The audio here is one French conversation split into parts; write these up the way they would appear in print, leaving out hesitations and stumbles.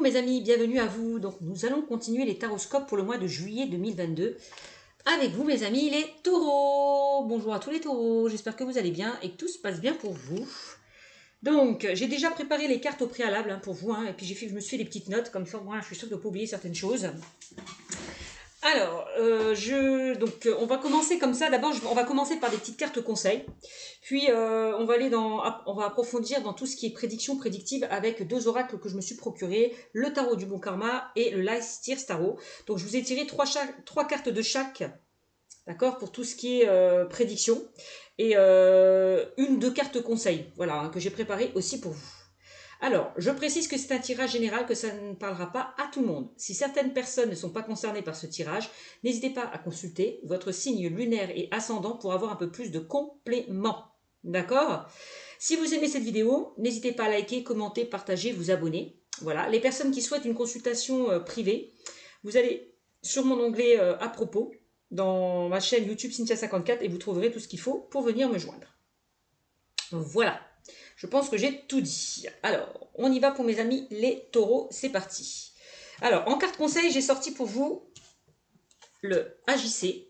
mes amis, bienvenue à vous. Donc nous allons continuer les taroscopes pour le mois de juillet 2022. Avec vous mes amis les taureaux. Bonjour à tous les taureaux, j'espère que vous allez bien et que tout se passe bien pour vous. Donc j'ai déjà préparé les cartes au préalable pour vous, et puis je me suis fait des petites notes, comme ça moi je suis sûre de ne pas oublier certaines choses. Alors, on va commencer comme ça. D'abord, on va commencer par des petites cartes conseils. Puis, on va approfondir dans tout ce qui est prédiction prédictive avec deux oracles que je me suis procurés, le tarot du bon karma et le Lice Tears Tarot. Donc, je vous ai tiré trois cartes de chaque, d'accord, pour tout ce qui est prédiction. Et deux cartes conseils, voilà, que j'ai préparées aussi pour vous. Alors, je précise que c'est un tirage général, que ça ne parlera pas à tout le monde. Si certaines personnes ne sont pas concernées par ce tirage, n'hésitez pas à consulter votre signe lunaire et ascendant pour avoir un peu plus de compléments. D'accord? Si vous aimez cette vidéo, n'hésitez pas à liker, commenter, partager, vous abonner. Voilà. Les personnes qui souhaitent une consultation privée, vous allez sur mon onglet à propos dans ma chaîne YouTube Cynthia54 et vous trouverez tout ce qu'il faut pour venir me joindre. Voilà. Je pense que j'ai tout dit. Alors, on y va pour mes amis les taureaux, c'est parti. Alors, en carte conseil, j'ai sorti pour vous le AJC.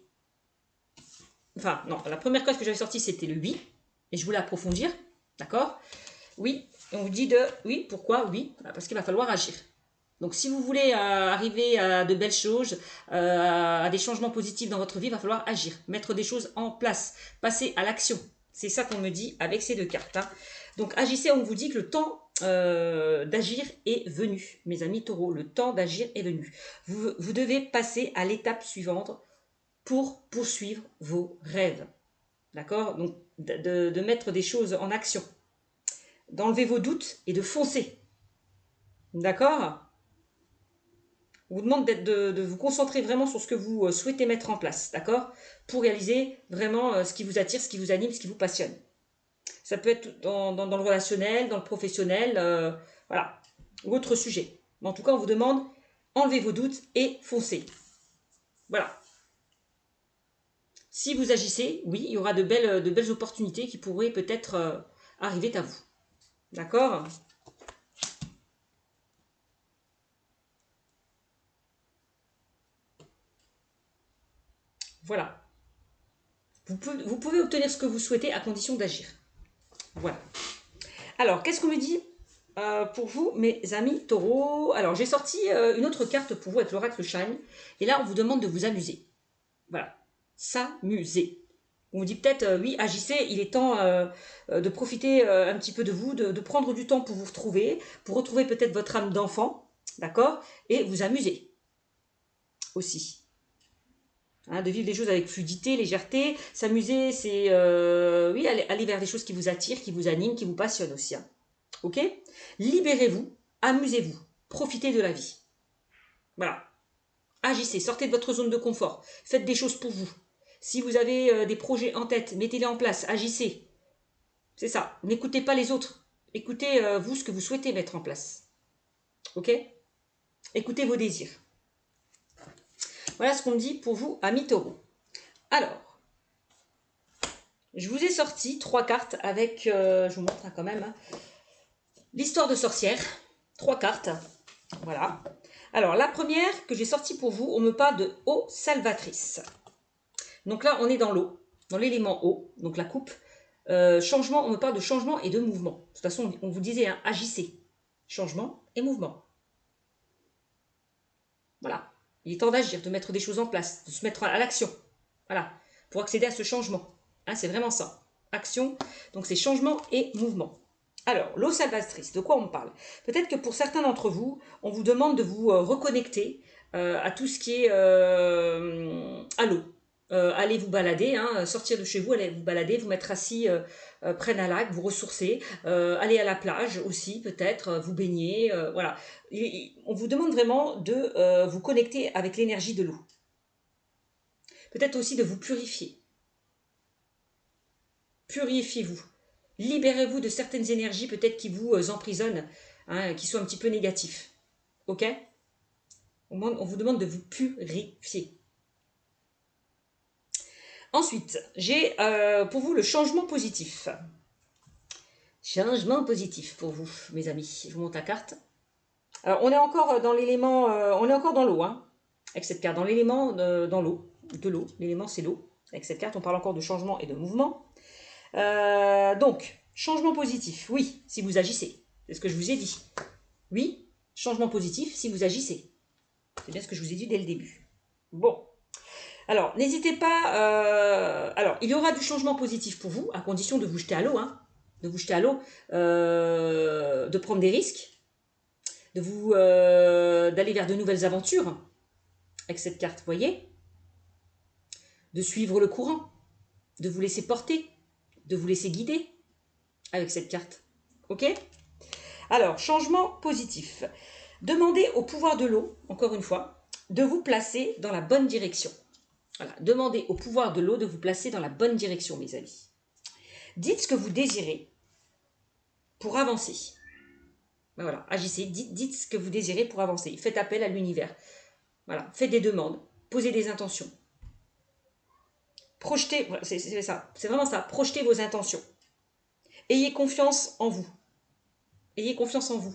Enfin, non, la première carte que j'avais sortie, c'était le oui. Et je voulais approfondir, d'accord? Oui, on vous dit de oui, pourquoi? Oui, parce qu'il va falloir agir. Donc, si vous voulez arriver à de belles choses, à des changements positifs dans votre vie, il va falloir agir, mettre des choses en place, passer à l'action. C'est ça qu'on me dit avec ces deux cartes. Donc, agissez, on vous dit que le temps d'agir est venu, mes amis taureaux. Le temps d'agir est venu. Vous devez passer à l'étape suivante pour poursuivre vos rêves. D'accord? Donc, de mettre des choses en action. D'enlever vos doutes et de foncer. D'accord? On vous demande de vous concentrer vraiment sur ce que vous souhaitez mettre en place, d'accord? Pour réaliser vraiment ce qui vous attire, ce qui vous anime, ce qui vous passionne. Ça peut être dans le relationnel, dans le professionnel, voilà, ou autre sujet. Mais en tout cas, on vous demande, enlevez vos doutes et foncez. Voilà. Si vous agissez, oui, il y aura de belles opportunités qui pourraient peut-être arriver à vous. D'accord ? Voilà. Vous pouvez obtenir ce que vous souhaitez à condition d'agir. Voilà. Alors, qu'est-ce qu'on me dit pour vous, mes amis taureaux? Alors, j'ai sorti une autre carte pour vous avec l'oracle Shine. Et là, on vous demande de vous amuser. Voilà. S'amuser. On vous dit peut-être, oui, agissez, il est temps de profiter un petit peu de vous, de prendre du temps pour vous retrouver, pour retrouver peut-être votre âme d'enfant, d'accord? Et vous amuser aussi. De vivre les choses avec fluidité, légèreté. S'amuser, c'est oui, aller vers des choses qui vous attirent, qui vous animent, qui vous passionnent aussi. Ok? Libérez-vous, amusez-vous, profitez de la vie. Voilà. Agissez, sortez de votre zone de confort, faites des choses pour vous. Si vous avez des projets en tête, mettez-les en place, agissez. C'est ça, n'écoutez pas les autres. Écoutez vous ce que vous souhaitez mettre en place. Ok? Écoutez vos désirs. Voilà ce qu'on me dit pour vous, amis taureaux. Alors, je vous ai sorti 3 cartes avec, je vous montre quand même, l'histoire de sorcière. 3 cartes, voilà. Alors, la première que j'ai sortie pour vous, on me parle de eau salvatrice. Donc là, on est dans l'eau, dans l'élément eau, donc la coupe. Changement, on me parle de changement et de mouvement. De toute façon, on vous disait, agissez. Changement et mouvement. Voilà. Il est temps d'agir, de mettre des choses en place, de se mettre à l'action. Voilà. Pour accéder à ce changement. C'est vraiment ça. Action, donc c'est changement et mouvement. Alors, l'eau salvatrice, de quoi on me parle? Peut-être que pour certains d'entre vous, on vous demande de vous reconnecter à tout ce qui est à l'eau. Allez vous balader, sortir de chez vous, allez vous balader, vous mettre assis près d'un lac, vous ressourcer, aller à la plage aussi peut-être, vous baigner, voilà. On vous demande vraiment de vous connecter avec l'énergie de l'eau. Peut-être aussi de vous purifier. Purifiez-vous. Libérez-vous de certaines énergies peut-être qui vous emprisonnent, qui sont un petit peu négatifs. Ok? On vous demande de vous purifier. Ensuite, j'ai pour vous le changement positif. Changement positif pour vous, mes amis. Je vous montre la carte. Alors, on est encore dans l'élément, on est encore dans l'eau, hein, avec cette carte, dans l'élément, dans l'eau, de l'eau. L'élément, c'est l'eau. Avec cette carte, on parle encore de changement et de mouvement. Donc, changement positif, oui, si vous agissez. C'est ce que je vous ai dit. Oui, changement positif si vous agissez. C'est bien ce que je vous ai dit dès le début. Bon. Alors, n'hésitez pas... alors, il y aura du changement positif pour vous, à condition de vous jeter à l'eau, hein, de vous jeter à l'eau, de prendre des risques, de vous d'aller vers de nouvelles aventures, avec cette carte, vous voyez, de suivre le courant, de vous laisser porter, de vous laisser guider, avec cette carte. Ok? Alors, changement positif. Demandez au pouvoir de l'eau, encore une fois, de vous placer dans la bonne direction. Voilà, demandez au pouvoir de l'eau de vous placer dans la bonne direction, mes amis. Dites ce que vous désirez pour avancer. Ben voilà, agissez, dites ce que vous désirez pour avancer. Faites appel à l'univers. Voilà, faites des demandes, posez des intentions. Projetez, voilà, c'est ça, c'est vraiment ça, projetez vos intentions. Ayez confiance en vous. Ayez confiance en vous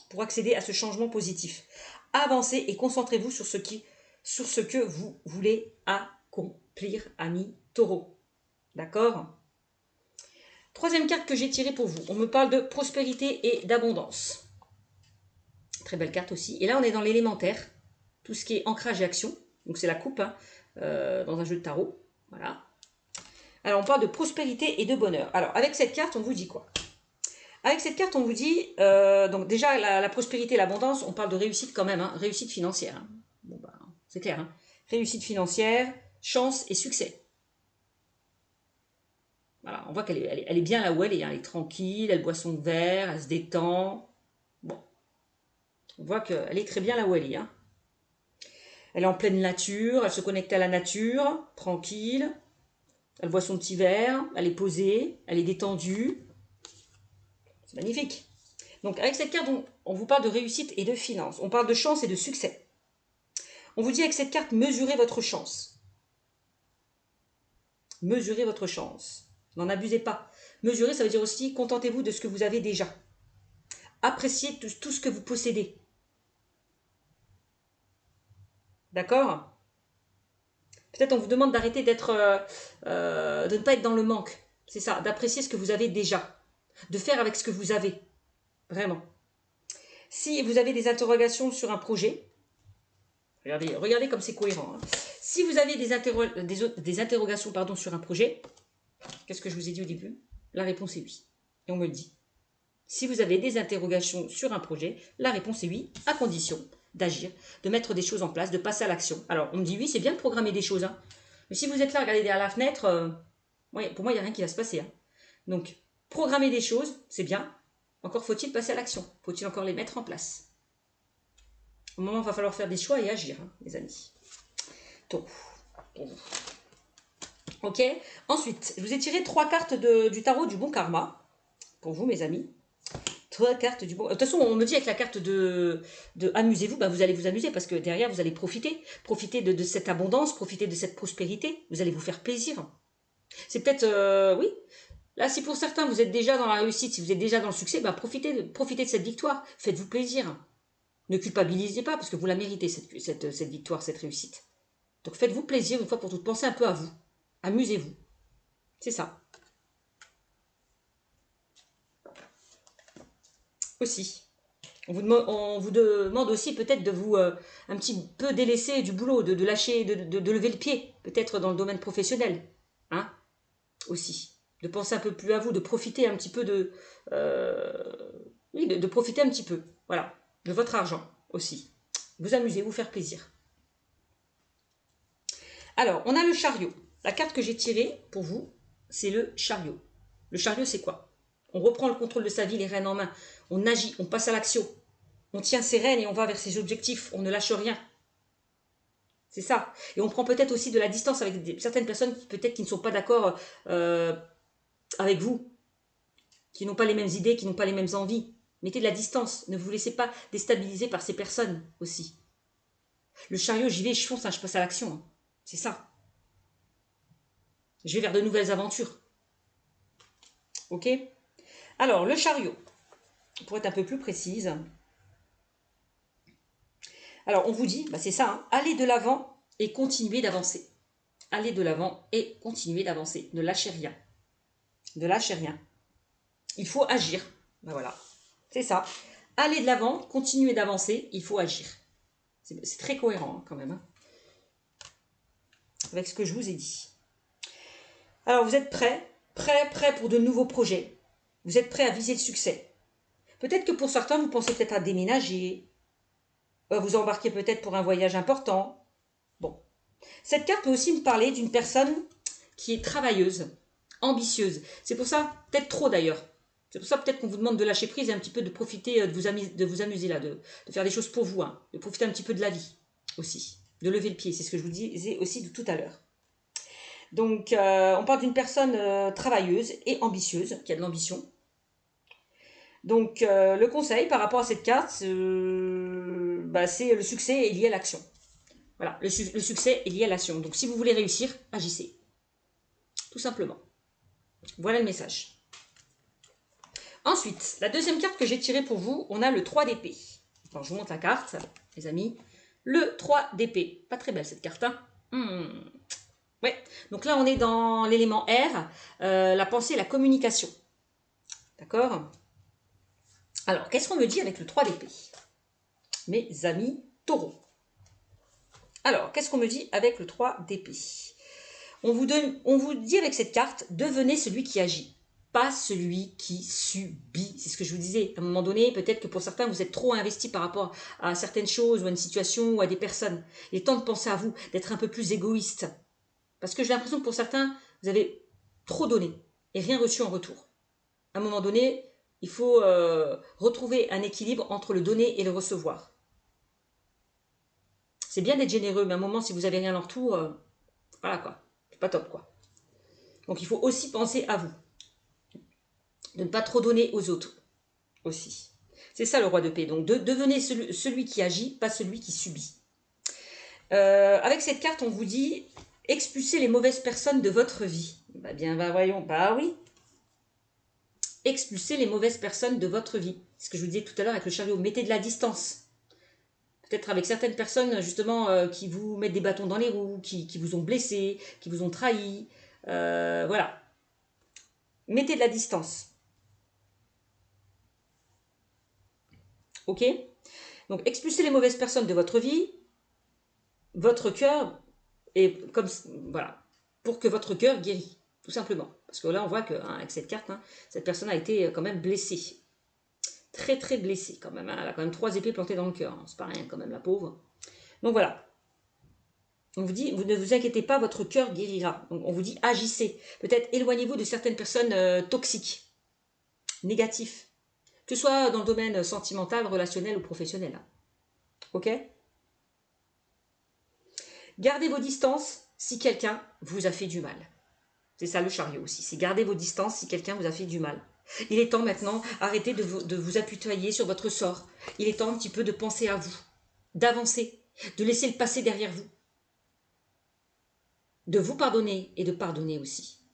pour accéder à ce changement positif. Avancez et concentrez-vous sur ce que vous voulez accomplir, amis taureaux. D'accord? Troisième carte que j'ai tirée pour vous. On me parle de prospérité et d'abondance. Très belle carte aussi. Et là, on est dans l'élémentaire. Tout ce qui est ancrage et action. Donc, c'est la coupe hein, dans un jeu de tarot. Voilà. Alors, on parle de prospérité et de bonheur. Alors, avec cette carte, on vous dit quoi? Avec cette carte, on vous dit... donc, déjà, la prospérité et l'abondance, on parle de réussite quand même. Hein, réussite financière. Hein. Bon, bah, c'est clair. Hein. Réussite financière, chance et succès. Voilà, on voit qu'elle est bien là où elle est. Hein. Elle est tranquille, elle boit son verre, elle se détend. Bon. On voit qu'elle est très bien là où elle est. Hein. Elle est en pleine nature, elle se connecte à la nature, tranquille. Elle boit son petit verre, elle est posée, elle est détendue. C'est magnifique. Donc avec cette carte, on vous parle de réussite et de finance. On parle de chance et de succès. On vous dit avec cette carte, mesurez votre chance. Mesurez votre chance. N'en abusez pas. Mesurer, ça veut dire aussi, contentez-vous de ce que vous avez déjà. Appréciez tout ce que vous possédez. D'accord? Peut-être on vous demande d'arrêter de ne pas être dans le manque. C'est ça, d'apprécier ce que vous avez déjà. De faire avec ce que vous avez. Vraiment. Si vous avez des interrogations sur un projet, regardez comme c'est cohérent. Hein. Si vous avez des interrogations sur un projet, qu'est-ce que je vous ai dit au début? La réponse est oui. Et on me le dit. Si vous avez des interrogations sur un projet, la réponse est oui, à condition d'agir, de mettre des choses en place, de passer à l'action. Alors, on me dit oui, c'est bien de programmer des choses. Hein. Mais si vous êtes là, regardez derrière la fenêtre, pour moi, il n'y a rien qui va se passer. Hein. Donc, programmer des choses, c'est bien. Encore faut-il passer à l'action. Faut-il encore les mettre en place. Au moment, il va falloir faire des choix et agir, hein, les amis. Donc, ok. Ensuite, je vous ai tiré 3 cartes du tarot du bon karma. Pour vous, mes amis. 3 cartes du bon... De toute façon, on me dit avec la carte de amusez-vous, bah vous allez vous amuser parce que derrière, vous allez profiter. Profiter de cette abondance, profiter de cette prospérité. Vous allez vous faire plaisir. C'est peut-être... oui. Là, si pour certains, vous êtes déjà dans la réussite, si vous êtes déjà dans le succès, bah profitez de cette victoire. Faites-vous plaisir. Ne culpabilisez pas parce que vous la méritez, cette victoire, cette réussite. Donc faites-vous plaisir une fois pour toutes. Pensez un peu à vous. Amusez-vous. C'est ça. Aussi. On vous demande aussi peut-être de vous un petit peu délaisser du boulot, de lâcher, de lever le pied, peut-être dans le domaine professionnel. Hein, aussi. De penser un peu plus à vous, de profiter un petit peu oui, de profiter un petit peu. Voilà. De votre argent aussi. Vous amuser, vous faire plaisir. Alors, on a le chariot. La carte que j'ai tirée pour vous, c'est le chariot. Le chariot, c'est quoi? On reprend le contrôle de sa vie, les rênes en main. On agit, on passe à l'action. On tient ses rênes et on va vers ses objectifs. On ne lâche rien. C'est ça. Et on prend peut-être aussi de la distance avec certaines personnes peut-être qui ne sont pas d'accord avec vous, qui n'ont pas les mêmes idées, qui n'ont pas les mêmes envies. Mettez de la distance. Ne vous laissez pas déstabiliser par ces personnes aussi. Le chariot, j'y vais, je fonce, hein, je passe à l'action. Hein. C'est ça. Je vais vers de nouvelles aventures. Ok? Alors, le chariot, pour être un peu plus précise, Alors, on vous dit, bah, c'est ça, hein, allez de l'avant et continuez d'avancer. Allez de l'avant et continuez d'avancer. Ne lâchez rien. Ne lâchez rien. Il faut agir. Ben voilà, c'est ça. Allez de l'avant, continuez d'avancer, il faut agir. C'est très cohérent hein, quand même, hein, avec ce que je vous ai dit. Alors, vous êtes prêts pour de nouveaux projets. Vous êtes prêts à viser le succès. Peut-être que pour certains, vous pensez peut-être à déménager. Vous embarquez peut-être pour un voyage important. Bon. Cette carte peut aussi me parler d'une personne qui est travailleuse, ambitieuse. C'est pour ça, peut-être trop d'ailleurs. C'est pour ça peut-être qu'on vous demande de lâcher prise et un petit peu de profiter, de vous amuser là, de faire des choses pour vous, hein, de profiter un petit peu de la vie aussi, de lever le pied. C'est ce que je vous disais aussi de tout à l'heure. Donc, on parle d'une personne travailleuse et ambitieuse, qui a de l'ambition. Donc, le conseil par rapport à cette carte, c'est le succès est lié à l'action. Voilà, le succès est lié à l'action. Donc, si vous voulez réussir, agissez. Tout simplement. Voilà le message. Ensuite, la deuxième carte que j'ai tirée pour vous, on a le 3 d'épée. Alors, je vous montre la carte, les amis. Le 3 d'épée. Pas très belle cette carte, hein. Ouais, donc là, on est dans l'élément R, la pensée et la communication. D'accord? Alors, qu'est-ce qu'on me dit avec le 3 d'épée? Mes amis taureaux. Alors, qu'est-ce qu'on me dit avec le 3 d'épée? On vous dit avec cette carte, devenez celui qui agit, pas celui qui subit. C'est ce que je vous disais. À un moment donné, peut-être que pour certains, vous êtes trop investi par rapport à certaines choses ou à une situation ou à des personnes. Il est temps de penser à vous, d'être un peu plus égoïste. Parce que j'ai l'impression que pour certains, vous avez trop donné et rien reçu en retour. À un moment donné, il faut retrouver un équilibre entre le donner et le recevoir. C'est bien d'être généreux, mais à un moment, si vous n'avez rien en retour, voilà quoi. C'est pas top quoi. Donc il faut aussi penser à vous. De ne pas trop donner aux autres aussi. C'est ça le roi de paix. Donc devenez celui qui agit, pas celui qui subit. Avec cette carte, on vous dit expulsez les mauvaises personnes de votre vie. Bah bien, bah voyons, bah oui. Expulsez les mauvaises personnes de votre vie. C'est ce que je vous disais tout à l'heure avec le chariot. Mettez de la distance. Peut-être avec certaines personnes, justement, qui vous mettent des bâtons dans les roues, qui vous ont blessé, qui vous ont trahi. Voilà. Mettez de la distance. Ok? Donc, expulsez les mauvaises personnes de votre vie. Votre cœur est comme... Voilà. Pour que votre cœur guérit. Tout simplement. Parce que là, on voit que, hein, avec cette carte, hein, cette personne a été quand même blessée. Très, très blessée quand même. Hein. Elle a quand même 3 épées plantées dans le cœur. Hein. C'est pas rien quand même, la pauvre. Donc, voilà. On vous dit, vous ne vous inquiétez pas, votre cœur guérira. Donc, on vous dit, agissez. Peut-être éloignez-vous de certaines personnes toxiques, négatives. Que ce soit dans le domaine sentimental, relationnel ou professionnel. Ok? Gardez vos distances si quelqu'un vous a fait du mal. C'est ça le chariot aussi. C'est garder vos distances si quelqu'un vous a fait du mal. Il est temps maintenant, arrêtez de vous apitoyer sur votre sort. Il est temps un petit peu de penser à vous, d'avancer, de laisser le passé derrière vous. De vous pardonner et de pardonner aussi.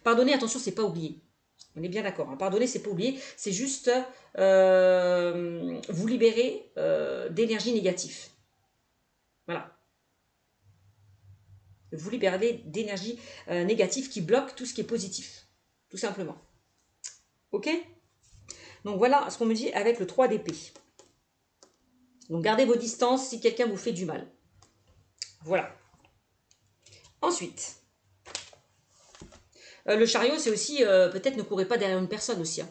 Pardonner, attention, c'est pas oublier. On est bien d'accord. Hein. Pardonner, c'est pas oublier. C'est juste vous libérer d'énergie négative. Voilà. Vous libérer d'énergie négative qui bloque tout ce qui est positif. Tout simplement. Ok? Donc voilà ce qu'on me dit avec le 3 d'épée. Donc gardez vos distances si quelqu'un vous fait du mal. Voilà. Ensuite, le chariot, c'est aussi, peut-être ne courez pas derrière une personne aussi. Hein.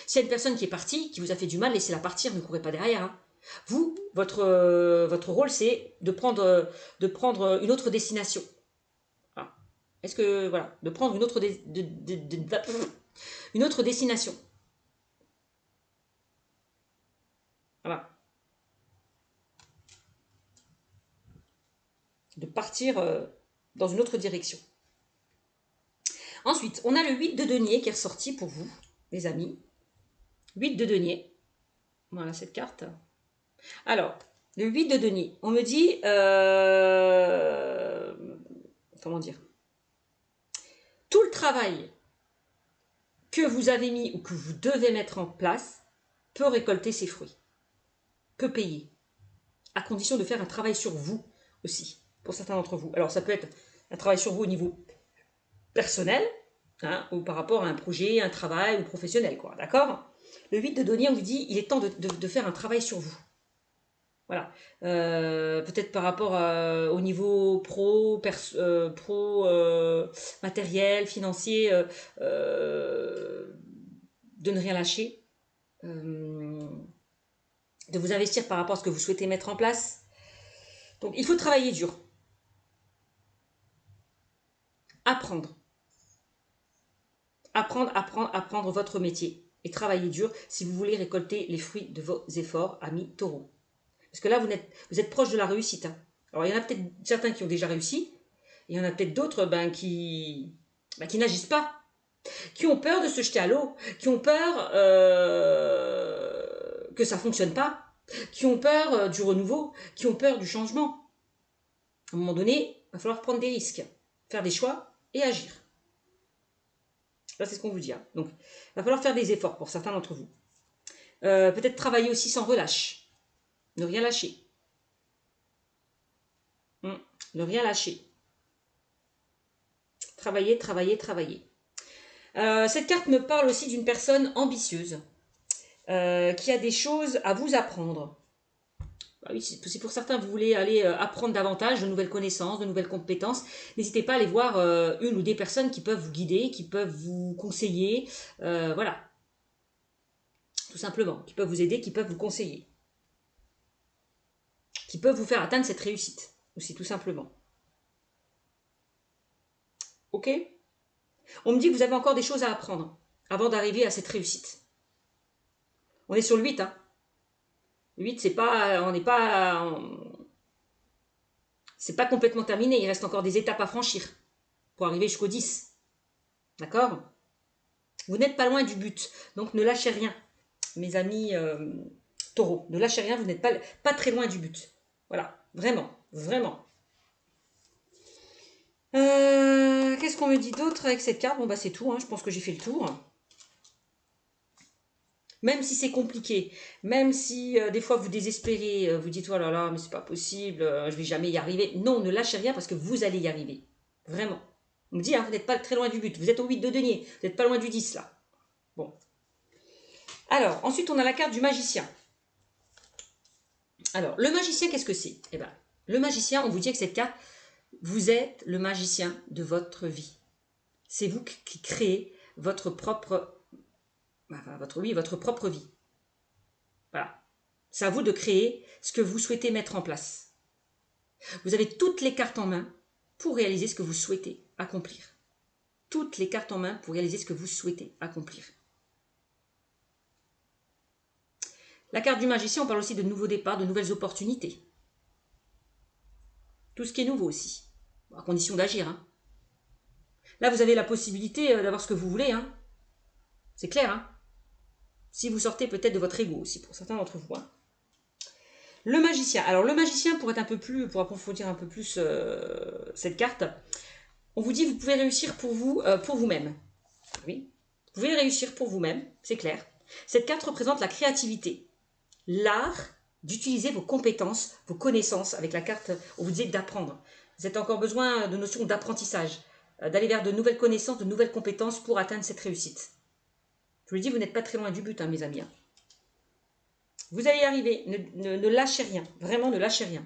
S'il y a une personne qui est partie, qui vous a fait du mal, laissez-la partir, ne courez pas derrière. Hein. Vous, votre rôle, c'est de prendre une autre destination. Voilà. Est-ce que, voilà, de prendre une autre, une autre destination. Voilà. De partir dans une autre direction. Ensuite, on a le 8 de denier qui est ressorti pour vous, les amis. 8 de denier. Voilà cette carte. Alors, le 8 de denier. On me dit... comment dire? Tout le travail que vous avez mis ou que vous devez mettre en place peut récolter ses fruits. Peut payer. à condition de faire un travail sur vous aussi, pour certains d'entre vous. Alors ça peut être un travail sur vous au niveau personnel, hein, ou par rapport à un projet, un travail ou professionnel, quoi, d'accord? Le 8 de denier, on vous dit, il est temps de faire un travail sur vous. Voilà. Peut-être par rapport au niveau matériel, financier, de ne rien lâcher, de vous investir par rapport à ce que vous souhaitez mettre en place. Donc, il faut travailler dur. Apprendre. Apprendre votre métier. Et travailler dur si vous voulez récolter les fruits de vos efforts, amis taureaux. Parce que là, vous êtes proche de la réussite. Hein. Alors, il y en a peut-être certains qui ont déjà réussi. Et il y en a peut-être d'autres qui n'agissent pas. Qui ont peur de se jeter à l'eau. Qui ont peur que ça ne fonctionne pas. Qui ont peur du renouveau. Qui ont peur du changement. À un moment donné, il va falloir prendre des risques. Faire des choix et agir. Là, c'est ce qu'on vous dit. Hein. Donc, il va falloir faire des efforts pour certains d'entre vous. Peut-être travailler aussi sans relâche. Ne rien lâcher. Ne rien lâcher. Travailler, travailler, travailler. Cette carte me parle aussi d'une personne ambitieuse qui a des choses à vous apprendre. Bah oui, si pour certains vous voulez aller apprendre davantage de nouvelles connaissances, de nouvelles compétences, n'hésitez pas à aller voir une ou des personnes qui peuvent vous guider, qui peuvent vous conseiller, voilà, tout simplement, qui peuvent vous aider, qui peuvent vous conseiller, qui peuvent vous faire atteindre cette réussite, aussi tout simplement. Ok ? On me dit que vous avez encore des choses à apprendre avant d'arriver à cette réussite. On est sur le 8, hein. Le 8, c'est pas complètement terminé, il reste encore des étapes à franchir pour arriver jusqu'au 10. D'accord ? Vous n'êtes pas loin du but, donc ne lâchez rien, mes amis taureaux. Ne lâchez rien, vous n'êtes pas très loin du but. Voilà, vraiment, vraiment. Qu'est-ce qu'on me dit d'autre avec cette carte? Bon, bah c'est tout, hein, je pense que j'ai fait le tour. Même si c'est compliqué, même si des fois vous désespérez, vous dites oh là là, mais c'est pas possible, je vais jamais y arriver. Non, ne lâchez rien parce que vous allez y arriver. Vraiment. On me dit, hein, vous n'êtes pas très loin du but. Vous êtes au 8 de denier, vous n'êtes pas loin du 10 là. Bon. Alors, ensuite on a la carte du magicien. Alors, le magicien, qu'est-ce que c'est? Eh bien, le magicien, on vous dit avec cette carte, vous êtes le magicien de votre vie. C'est vous qui créez votre propre vie. Voilà. C'est à vous de créer ce que vous souhaitez mettre en place. Vous avez toutes les cartes en main pour réaliser ce que vous souhaitez accomplir. Toutes les cartes en main pour réaliser ce que vous souhaitez accomplir. La carte du magicien, on parle aussi de nouveaux départs, de nouvelles opportunités. Tout ce qui est nouveau aussi, à condition d'agir. Hein. Là, vous avez la possibilité d'avoir ce que vous voulez. Hein. C'est clair. Hein. Si vous sortez peut-être de votre ego aussi, pour certains d'entre vous. Hein. Le magicien. Alors, le magicien, pour approfondir un peu plus cette carte, on vous dit, vous pouvez réussir pour vous-même. Oui, vous pouvez réussir pour vous-même, c'est clair. Cette carte représente la créativité, l'art d'utiliser vos compétences, vos connaissances. Avec la carte, on vous dit d'apprendre. Vous avez encore besoin de notions d'apprentissage, d'aller vers de nouvelles connaissances, de nouvelles compétences pour atteindre cette réussite. Je vous le dis, vous n'êtes pas très loin du but, hein, mes amis. Hein. Vous allez y arriver, ne lâchez rien, vraiment ne lâchez rien.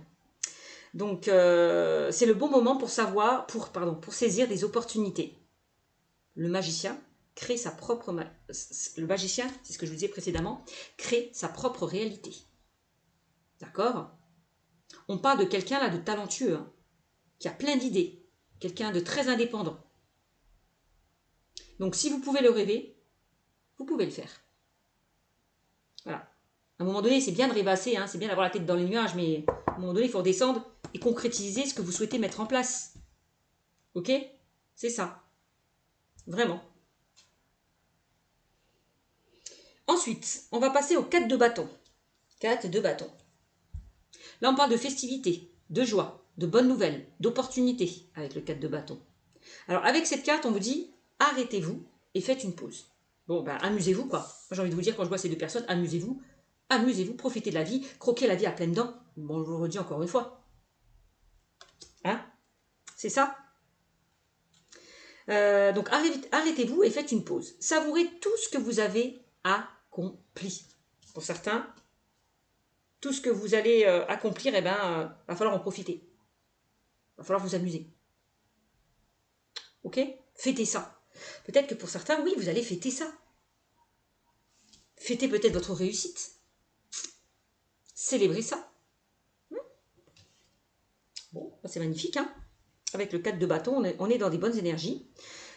Donc, c'est le bon moment pour saisir des opportunités. Le magicien crée sa propre... Le magicien, c'est ce que je vous disais précédemment, crée sa propre réalité. D'accord? On parle de quelqu'un là de talentueux, hein, qui a plein d'idées, quelqu'un de très indépendant. Donc, si vous pouvez le rêver, vous pouvez le faire. Voilà. À un moment donné, c'est bien de rêvasser, hein, c'est bien d'avoir la tête dans les nuages, mais à un moment donné, il faut redescendre et concrétiser ce que vous souhaitez mettre en place. Ok? C'est ça. Vraiment. Ensuite, on va passer au 4 de bâton. 4 de bâton. Là, on parle de festivité, de joie, de bonnes nouvelles, d'opportunités avec le 4 de bâton. Alors, avec cette carte, on vous dit, arrêtez-vous et faites une pause. Bon, ben, amusez-vous, quoi. Moi, j'ai envie de vous dire, quand je vois ces deux personnes, amusez-vous, profitez de la vie, croquez la vie à pleines dents. Bon, je vous le redis encore une fois. Hein? C'est ça? Donc arrêtez-vous et faites une pause. Savourez tout ce que vous avez accompli. Pour certains, tout ce que vous allez accomplir, eh ben, va falloir en profiter. Va falloir vous amuser. Ok? Fêtez ça. Peut-être que pour certains, oui, vous allez fêter ça. Fêtez peut-être votre réussite. Célébrez ça. Bon, c'est magnifique, hein? Avec le 4 de bâton, on est dans des bonnes énergies.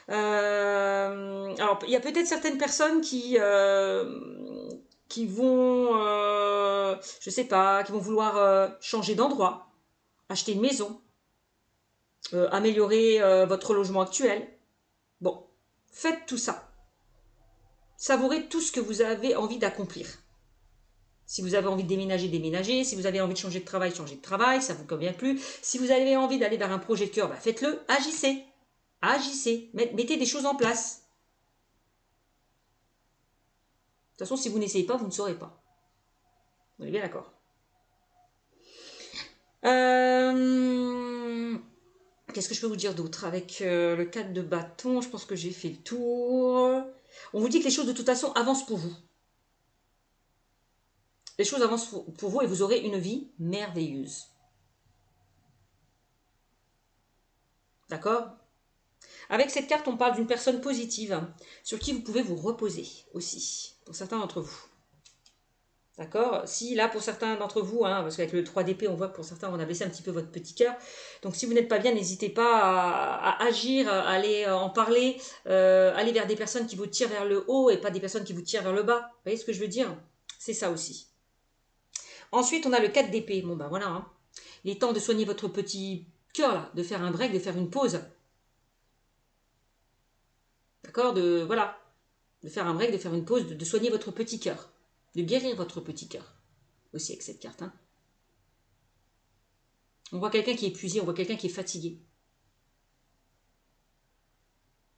Alors, il y a peut-être certaines personnes qui vont, je sais pas, qui vont vouloir changer d'endroit, acheter une maison, améliorer votre logement actuel. Bon, faites tout ça. Savourez tout ce que vous avez envie d'accomplir. Si vous avez envie de déménager, déménagez. Si vous avez envie de changer de travail, changez de travail, ça ne vous convient plus. Si vous avez envie d'aller vers un projet de cœur, bah faites-le, agissez. Agissez, mettez des choses en place. De toute façon, si vous n'essayez pas, vous ne saurez pas. On est bien d'accord. Qu'est-ce que je peux vous dire d'autre? Avec le 4 de bâton, je pense que j'ai fait le tour. On vous dit que les choses de toute façon avancent pour vous. Les choses avancent pour vous et vous aurez une vie merveilleuse. D'accord? Avec cette carte, on parle d'une personne positive sur qui vous pouvez vous reposer aussi, pour certains d'entre vous. D'accord? Si là, pour certains d'entre vous, hein, parce qu'avec le 3 d'épée, on voit que pour certains, on a baissé un petit peu votre petit cœur. Donc si vous n'êtes pas bien, n'hésitez pas à agir, à aller en parler, aller vers des personnes qui vous tirent vers le haut et pas des personnes qui vous tirent vers le bas. Vous voyez ce que je veux dire? C'est ça aussi. Ensuite, on a le 4 d'épée. Bon ben voilà, hein. Il est temps de soigner votre petit cœur là, de faire un break, de faire une pause. D'accord? Voilà. De faire un break, de faire une pause, de soigner votre petit cœur. De guérir votre petit cœur. Aussi avec cette carte, hein. On voit quelqu'un qui est épuisé, on voit quelqu'un qui est fatigué.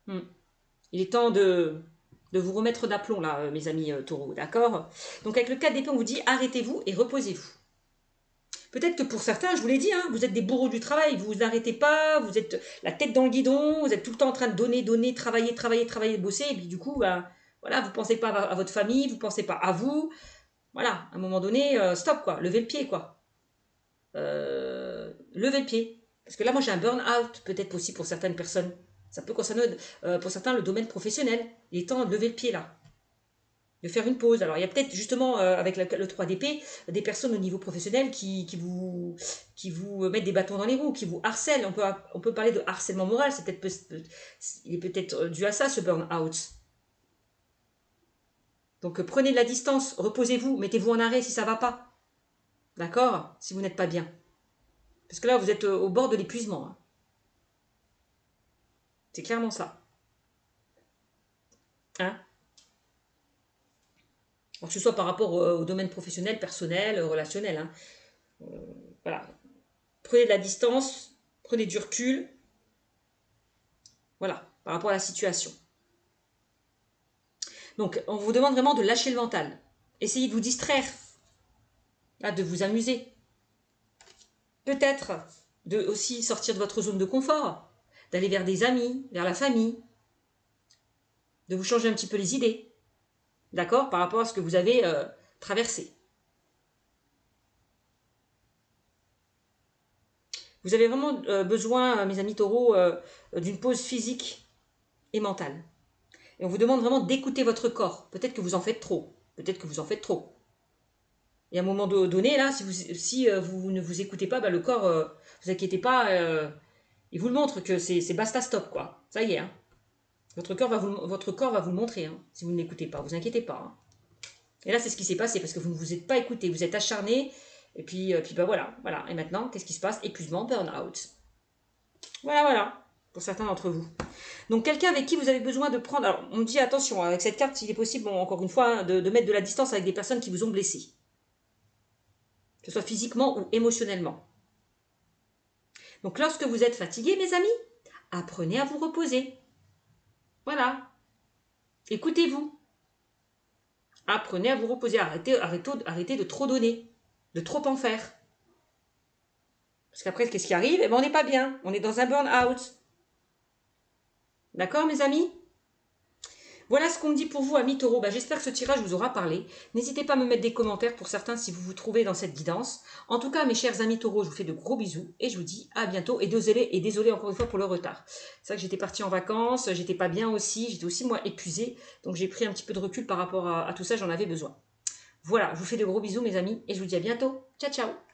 Il est temps de vous remettre d'aplomb, là, mes amis taureaux, d'accord? Donc avec le 4 d'épée, on vous dit arrêtez-vous et reposez-vous. Peut-être que pour certains, je vous l'ai dit, hein, vous êtes des bourreaux du travail, vous n'arrêtez pas, vous êtes la tête dans le guidon, vous êtes tout le temps en train de donner, travailler, bosser, et puis du coup, ben, voilà, vous ne pensez pas à votre famille, vous ne pensez pas à vous. Voilà, à un moment donné, stop, quoi, levez le pied, quoi. Levez le pied. Parce que là, moi, j'ai un burn-out, peut-être aussi pour certaines personnes. Ça peut concerner, pour certains, le domaine professionnel. Il est temps de lever le pied, là. De faire une pause. Alors, il y a peut-être, justement, avec le 3 d'épée, des personnes au niveau professionnel qui vous mettent des bâtons dans les roues, qui vous harcèlent. On peut parler de harcèlement moral. Il est peut-être dû à ça, ce burn-out. Donc, prenez de la distance, reposez-vous, mettez-vous en arrêt si ça ne va pas. D'accord? Si vous n'êtes pas bien. Parce que là, vous êtes au bord de l'épuisement. Hein. C'est clairement ça. Hein? Alors, que ce soit par rapport au domaine professionnel, personnel, relationnel. Hein. Voilà. Prenez de la distance, prenez du recul. Voilà, par rapport à la situation. Donc, on vous demande vraiment de lâcher le mental. Essayez de vous distraire. Là, de vous amuser. Peut-être de aussi sortir de votre zone de confort. D'aller vers des amis, vers la famille. De vous changer un petit peu les idées. D'accord? Par rapport à ce que vous avez traversé. Vous avez vraiment besoin, mes amis taureaux, d'une pause physique et mentale. Et on vous demande vraiment d'écouter votre corps. Peut-être que vous en faites trop. Peut-être que vous en faites trop. Et à un moment donné, là, si vous ne vous écoutez pas, bah, le corps, vous inquiétez pas, il vous le montre que c'est basta stop, quoi. Ça y est, hein. Votre corps va vous le montrer, hein, si vous ne l'écoutez pas. Vous inquiétez pas. Hein. Et là, c'est ce qui s'est passé, parce que vous ne vous êtes pas écouté. Vous êtes acharné. Et puis bah voilà. Et maintenant, qu'est-ce qui se passe? Épuisement, burn-out. Voilà. Pour certains d'entre vous. Donc, quelqu'un avec qui vous avez besoin de prendre... Alors, on me dit, attention, avec cette carte, s'il est possible, bon, encore une fois, de mettre de la distance avec des personnes qui vous ont blessé. Que ce soit physiquement ou émotionnellement. Donc, lorsque vous êtes fatigué, mes amis, apprenez à vous reposer. Voilà. Écoutez-vous. Apprenez à vous reposer. Arrêtez de trop donner, de trop en faire. Parce qu'après, qu'est-ce qui arrive? Eh ben, on n'est pas bien. On est dans un burn-out. D'accord, mes amis? Voilà ce qu'on me dit pour vous, amis taureaux. J'espère que ce tirage vous aura parlé. N'hésitez pas à me mettre des commentaires pour certains si vous vous trouvez dans cette guidance. En tout cas, mes chers amis taureaux, je vous fais de gros bisous et je vous dis à bientôt. Et désolé encore une fois pour le retard. C'est vrai que j'étais partie en vacances, j'étais pas bien aussi, j'étais aussi moi épuisée. Donc j'ai pris un petit peu de recul par rapport à tout ça, j'en avais besoin. Voilà, je vous fais de gros bisous mes amis et je vous dis à bientôt. Ciao, ciao!